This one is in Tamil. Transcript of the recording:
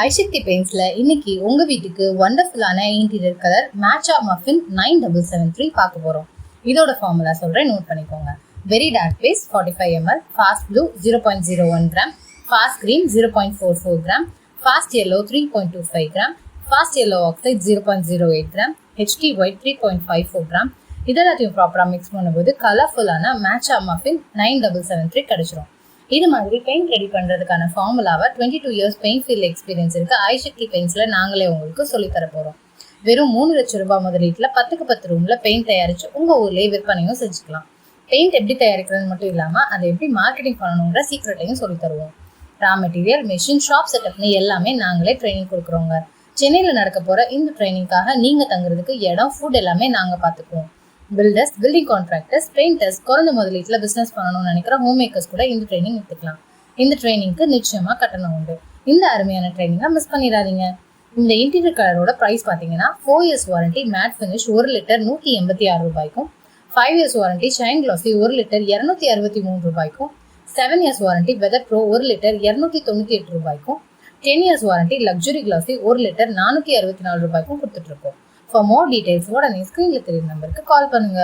ஐசக்தி பெயிண்ட்ஸ்ல இன்னைக்கு உங்க வீட்டுக்கு வண்டர்ஃபுல்லான இன்டீரியர் கலர் மேட்சா மஃபின் 9773 பார்க்க போறோம். இதோட ஃபார்முலா சொல்றேன், நோட் பண்ணிக்கோங்க. Very dark base 45 ml, fast blue 0.01 gram, fast green 0.44 gram, fast yellow 3.25 gram, fast yellow oxide 0.08 gram, HT white 3.54 gram. இதெல்லாத்தையும் ப்ராப்பரா மிக்ஸ் பண்ணும்போது கலர்ஃபுல்லான மேட்சா மஃபின் 9773 கிடைச்சிரும். இது மாதிரி பெயிண்ட் ரெடி பண்றதுக்கான ஃபார்முலாவை 22 இயர்ஸ் பெயிண்ட் ஃபீல்ட் எக்ஸ்பீரியன்ஸ் இருக்கு ஐசக்தி பெயிண்ட்ஸ்ல நாங்களே உங்களுக்கு சொல்லித்தர போறோம். வெறும் 3 லட்சம் ரூபாய் முதலீட்டுல 10க்கு 10 ரூம்ல பெயிண்ட் தயாரிச்சு உங்க ஊர்லயே விற்பனையும் செஞ்சுக்கலாம். பெயிண்ட் எப்படி தயாரிக்கிறது மட்டும் இல்லாம அதை எப்படி மார்க்கெட்டிங் பண்ணணுங்கிற சீக்ரெட்டையும் சொல்லி தருவோம். ரா மெட்டீரியல், மிஷின், ஷாப் செட்டப்னு எல்லாமே நாங்களே ட்ரைனிங் கொடுக்குறோங்க. சென்னையில நடக்க போற இந்த ட்ரைனிங்காக நீங்க தங்குறதுக்கு இடம், ஃபுட் எல்லாமே நாங்க பாத்துக்குவோம். பில்டர்ஸ், பில்டிங் கான்ட்ராக்டர்ஸ், பெயிண்டர்ஸ், குறைந்த முதலீட்டுல பிசினஸ் பண்ணணும்னு நினைக்கிற ஹோம் மேக்கர்ஸ் கூட இந்த ட்ரைனிங் எடுத்துக்கலாம். இந்த ட்ரைனிங்க்கு நிச்சயமா கட்டணம் உண்டு. இந்த அருமையான ட்ரைனிங்கை மிஸ் பண்ணிடாதீங்க. இந்த இன்டீரியர் கலரோட பிரைஸ் பாத்தீங்கன்னா 4 years warranty matte finish 1 litre 186 ரூபாய்க்கும், 5 years warranty shine classy 1 litre 263 ரூபாய்க்கும், 7 years warranty weather pro 1 litre 298 ரூபாய்க்கும், 10 years warranty luxury classy 1 litre 464 ரூபாய்க்கும் கொடுத்துட்டு இருக்கோம். For more details, உடனே ஸ்கிரீன்ல தெரியும் நம்பருக்கு கால் பண்ணுங்க.